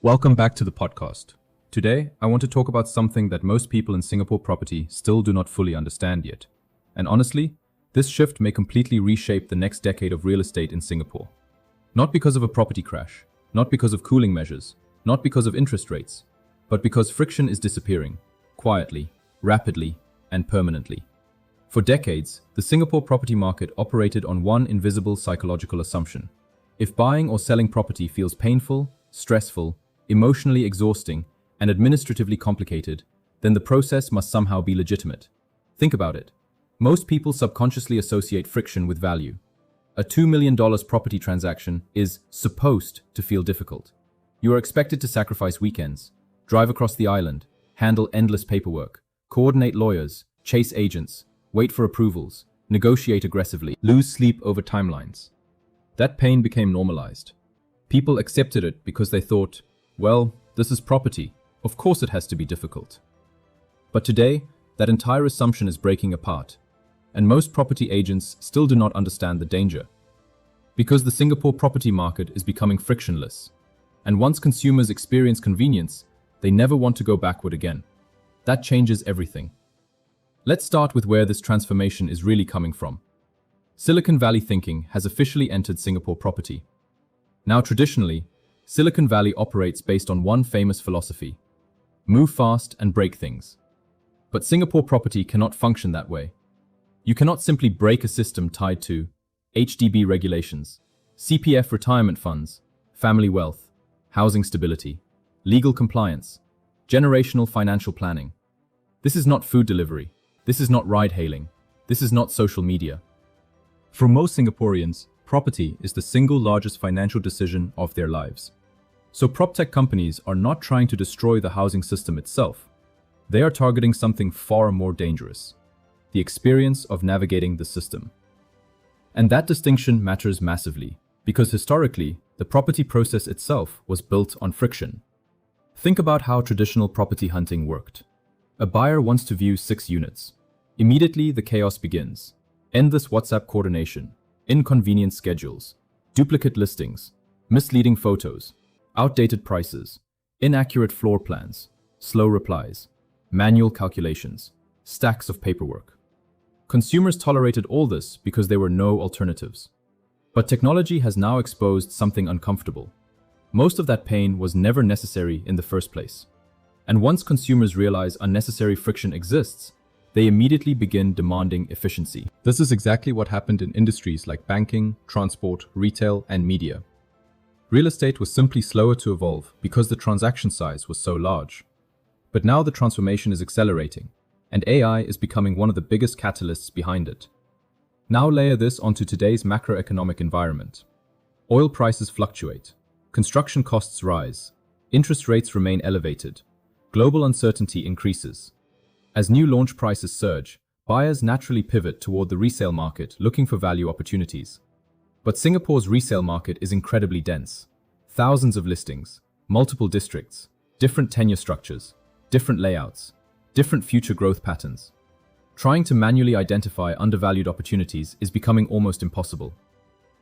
Welcome back to the podcast. Today, I want to talk about something that most people in Singapore property still do not fully understand yet. And honestly, this shift may completely reshape the next decade of real estate in Singapore. Not because of a property crash, not because of cooling measures, not because of interest rates, but because friction is disappearing, quietly, rapidly, and permanently. For decades, the Singapore property market operated on one invisible psychological assumption. If buying or selling property feels painful, stressful, emotionally exhausting, and administratively complicated, then the process must somehow be legitimate. Think about it. Most people subconsciously associate friction with value. A $2 million property transaction is supposed to feel difficult. You are expected to sacrifice weekends, drive across the island, handle endless paperwork, coordinate lawyers, chase agents, wait for approvals, negotiate aggressively, lose sleep over timelines. That pain became normalized. People accepted it because they thought, well, this is property. Of course it has to be difficult. But today, that entire assumption is breaking apart, and most property agents still do not understand the danger. Because the Singapore property market is becoming frictionless, and once consumers experience convenience, they never want to go backward again. That changes everything. Let's start with where this transformation is really coming from. Silicon Valley thinking has officially entered Singapore property. Now traditionally, Silicon Valley operates based on one famous philosophy: move fast and break things. But Singapore property cannot function that way. You cannot simply break a system tied to HDB regulations, CPF retirement funds, family wealth, housing stability, legal compliance, generational financial planning. This is not food delivery. This is not ride-hailing. This is not social media. For most Singaporeans, property is the single largest financial decision of their lives. So Proptech companies are not trying to destroy the housing system itself. They are targeting something far more dangerous: the experience of navigating the system. And that distinction matters massively, because historically, the property process itself was built on friction. Think about how traditional property hunting worked. A buyer wants to view 6 units. Immediately, the chaos begins. Endless WhatsApp coordination, inconvenient schedules, duplicate listings, misleading photos, outdated prices, inaccurate floor plans, slow replies, manual calculations, stacks of paperwork. Consumers tolerated all this because there were no alternatives. But technology has now exposed something uncomfortable. Most of that pain was never necessary in the first place. And once consumers realize unnecessary friction exists, they immediately begin demanding efficiency. This is exactly what happened in industries like banking, transport, retail, and media. Real estate was simply slower to evolve because the transaction size was so large. But now the transformation is accelerating, and AI is becoming one of the biggest catalysts behind it. Now layer this onto today's macroeconomic environment. Oil prices fluctuate, construction costs rise, interest rates remain elevated, global uncertainty increases. As new launch prices surge, buyers naturally pivot toward the resale market looking for value opportunities. But Singapore's resale market is incredibly dense. Thousands of listings, multiple districts, different tenure structures, different layouts, different future growth patterns. Trying to manually identify undervalued opportunities is becoming almost impossible.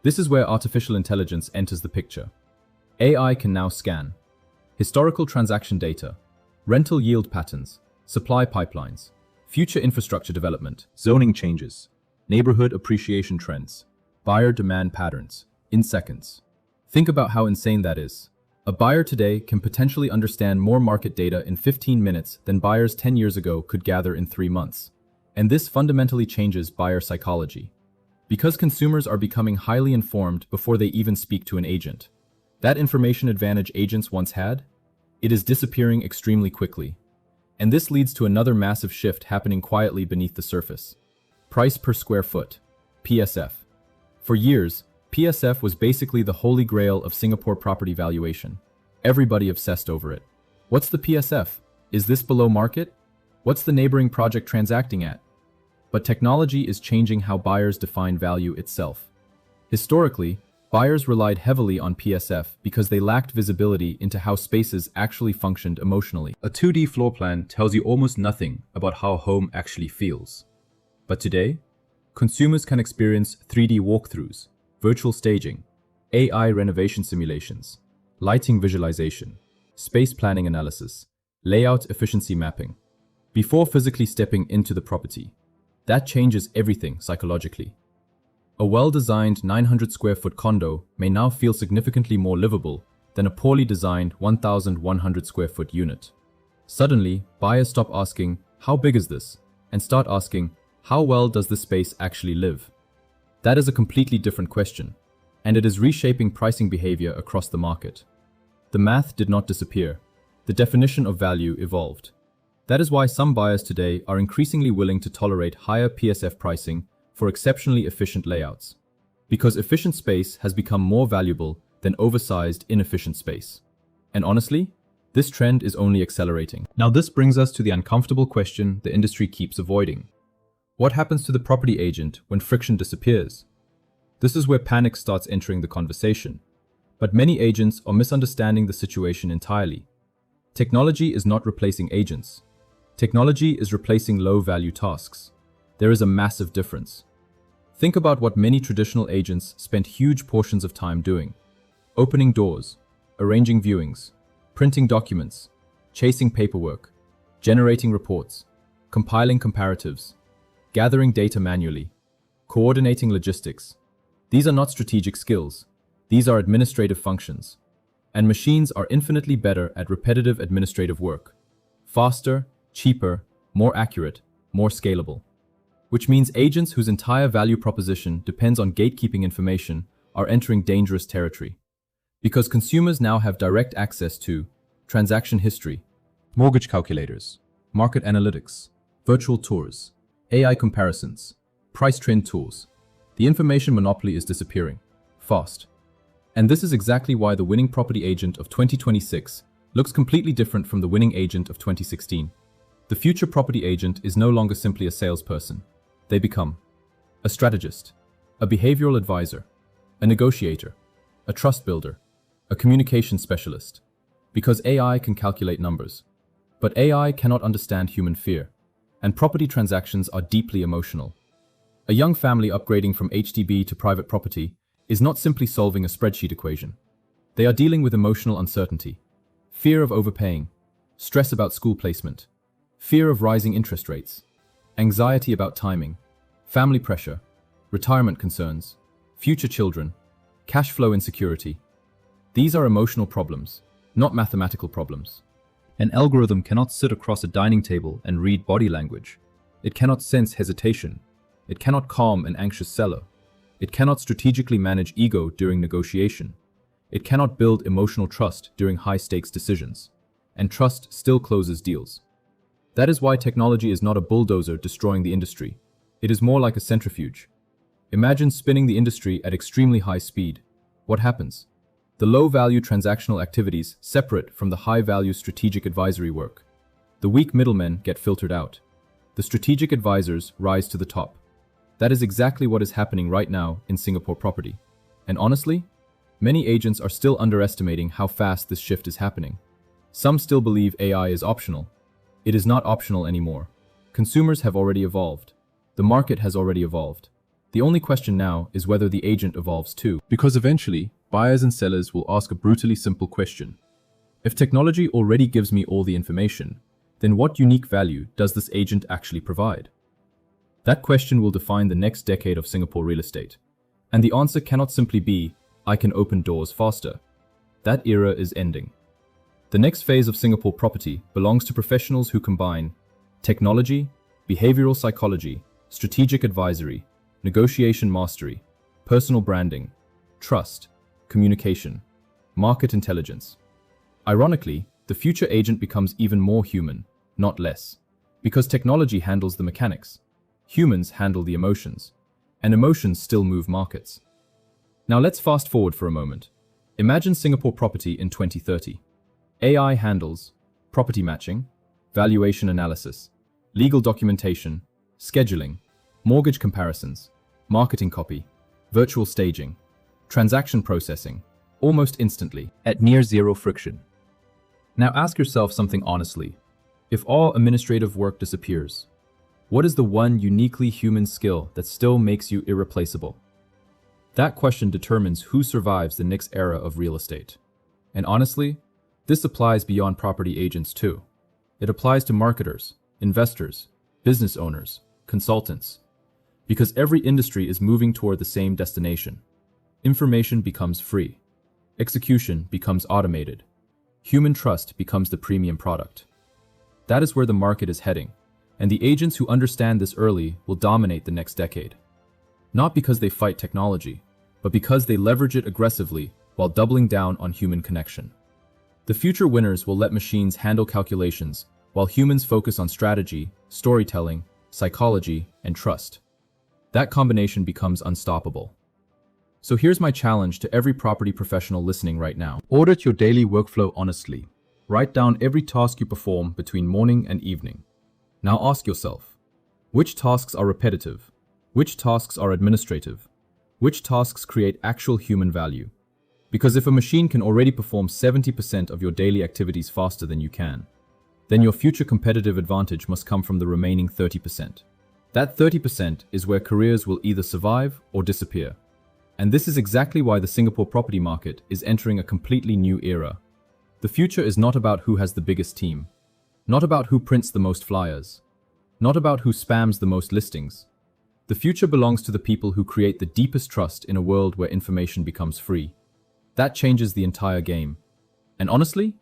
This is where artificial intelligence enters the picture. AI can now scan historical transaction data, rental yield patterns, supply pipelines, future infrastructure development, zoning changes, neighborhood appreciation trends, buyer demand patterns, in seconds. Think about how insane that is. A buyer today can potentially understand more market data in 15 minutes than buyers 10 years ago could gather in 3 months. And this fundamentally changes buyer psychology. Because consumers are becoming highly informed before they even speak to an agent. That information advantage agents once had, it is disappearing extremely quickly. And this leads to another massive shift happening quietly beneath the surface. Price per square foot, PSF. For years, PSF was basically the holy grail of Singapore property valuation. Everybody obsessed over it. What's the PSF? Is this below market? What's the neighboring project transacting at? But technology is changing how buyers define value itself. Historically, buyers relied heavily on PSF because they lacked visibility into how spaces actually functioned emotionally. A 2D floor plan tells you almost nothing about how a home actually feels. But today, consumers can experience 3D walkthroughs, virtual staging, AI renovation simulations, lighting visualization, Space planning analysis, layout efficiency mapping. Before physically stepping into the property, that changes everything psychologically. A well-designed 900 square foot condo may now feel significantly more livable than a poorly designed 1,100 square foot unit. Suddenly, buyers stop asking, "How big is this?" and start asking, "How well does this space actually live?" That is a completely different question, and it is reshaping pricing behavior across the market. The math did not disappear. The definition of value evolved. That is why some buyers today are increasingly willing to tolerate higher PSF pricing for exceptionally efficient layouts, because efficient space has become more valuable than oversized, inefficient space. And honestly, this trend is only accelerating. Now this brings us to the uncomfortable question the industry keeps avoiding. What happens to the property agent when friction disappears? This is where panic starts entering the conversation. But many agents are misunderstanding the situation entirely. Technology is not replacing agents. Technology is replacing low-value tasks. There is a massive difference. Think about what many traditional agents spent huge portions of time doing: opening doors, arranging viewings, printing documents, chasing paperwork, generating reports, compiling comparatives, gathering data manually, coordinating logistics. These are not strategic skills. These are administrative functions. And machines are infinitely better at repetitive administrative work. Faster, cheaper, more accurate, more scalable. Which means agents whose entire value proposition depends on gatekeeping information are entering dangerous territory. Because consumers now have direct access to transaction history, mortgage calculators, market analytics, virtual tours, AI comparisons, price trend tools. The information monopoly is disappearing fast. And this is exactly why the winning property agent of 2026 looks completely different from the winning agent of 2016. The future property agent is no longer simply a salesperson. They become a strategist, a behavioral advisor, a negotiator, a trust builder, a communication specialist. Because AI can calculate numbers, but AI cannot understand human fear, and property transactions are deeply emotional. A young family upgrading from HDB to private property is not simply solving a spreadsheet equation. They are dealing with emotional uncertainty, fear of overpaying, stress about school placement, fear of rising interest rates, anxiety about timing, family pressure, retirement concerns, future children, cash flow insecurity. These are emotional problems, not mathematical problems. An algorithm cannot sit across a dining table and read body language. It cannot sense hesitation. It cannot calm an anxious seller. It cannot strategically manage ego during negotiation. It cannot build emotional trust during high-stakes decisions. And trust still closes deals. That is why technology is not a bulldozer destroying the industry. It is more like a centrifuge. Imagine spinning the industry at extremely high speed. What happens? The low-value transactional activities separate from the high-value strategic advisory work. The weak middlemen get filtered out. The strategic advisors rise to the top. That is exactly what is happening right now in Singapore property. And honestly, many agents are still underestimating how fast this shift is happening. Some still believe AI is optional. It is not optional anymore. Consumers have already evolved. The market has already evolved. The only question now is whether the agent evolves too. Because eventually, buyers and sellers will ask a brutally simple question. If technology already gives me all the information, then what unique value does this agent actually provide? That question will define the next decade of Singapore real estate. And the answer cannot simply be, "I can open doors faster." That era is ending. The next phase of Singapore property belongs to professionals who combine technology, behavioral psychology, strategic advisory, negotiation mastery, personal branding, trust, communication, market intelligence. Ironically, the future agent becomes even more human, not less, because technology handles the mechanics. Humans handle the emotions, and emotions still move markets. Now let's fast forward for a moment. Imagine Singapore property in 2030. AI handles property matching, valuation analysis, legal documentation, scheduling, mortgage comparisons, marketing copy, virtual staging, transaction processing, almost instantly, at near zero friction. Now ask yourself something honestly. If all administrative work disappears, what is the one uniquely human skill that still makes you irreplaceable? That question determines who survives the next era of real estate. And honestly, This applies beyond property agents too. It applies to marketers, investors, business owners, consultants. Because every industry is moving toward the same destination. Information becomes free. Execution becomes automated. Human trust becomes the premium product. That is where the market is heading, and the agents who understand this early will dominate the next decade. Not because they fight technology, but because they leverage it aggressively while doubling down on human connection. The future winners will let machines handle calculations, while humans focus on strategy, storytelling, psychology, and trust. That combination becomes unstoppable. So here's my challenge to every property professional listening right now. Audit your daily workflow honestly. Write down every task you perform between morning and evening. Now ask yourself, which tasks are repetitive? Which tasks are administrative? Which tasks create actual human value? Because if a machine can already perform 70% of your daily activities faster than you can, then your future competitive advantage must come from the remaining 30%. That 30% is where careers will either survive or disappear. And this is exactly why the Singapore property market is entering a completely new era. The future is not about who has the biggest team, not about who prints the most flyers, not about who spams the most listings. The future belongs to the people who create the deepest trust in a world where information becomes free. That changes the entire game. And honestly,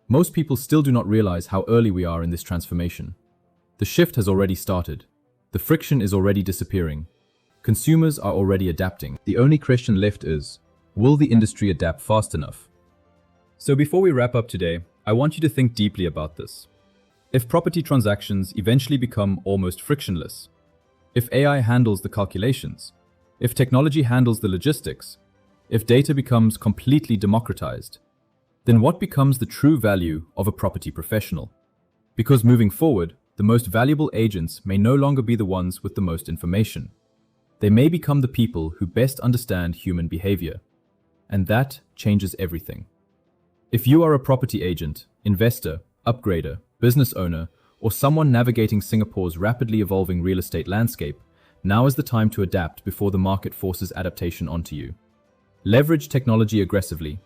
most people still do not realize how early we are in this transformation. The shift has already started. The friction is already disappearing. Consumers are already adapting. The only question left is, will the industry adapt fast enough? So before we wrap up today, I want you to think deeply about this. If property transactions eventually become almost frictionless, if AI handles the calculations, if technology handles the logistics, if data becomes completely democratized, then what becomes the true value of a property professional? Because moving forward, the most valuable agents may no longer be the ones with the most information. They may become the people who best understand human behavior. And that changes everything. If you are a property agent, investor, upgrader, business owner, or someone navigating Singapore's rapidly evolving real estate landscape, now is the time to adapt before the market forces adaptation onto you. Leverage technology aggressively.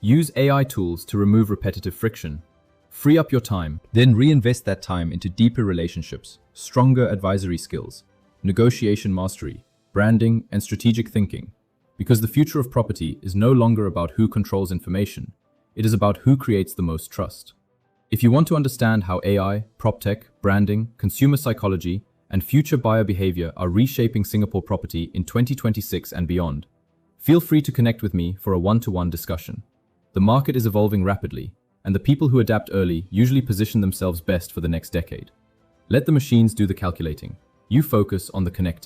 Use AI tools to remove repetitive friction. Free up your time, then reinvest that time into deeper relationships, stronger advisory skills, negotiation mastery, branding, and strategic thinking. Because the future of property is no longer about who controls information, it is about who creates the most trust. If you want to understand how AI, Proptech, branding, consumer psychology, and future buyer behavior are reshaping Singapore property in 2026 and beyond, feel free to connect with me for a one-to-one discussion. The market is evolving rapidly, and the people who adapt early usually position themselves best for the next decade. Let the machines do the calculating. You focus on the connecting.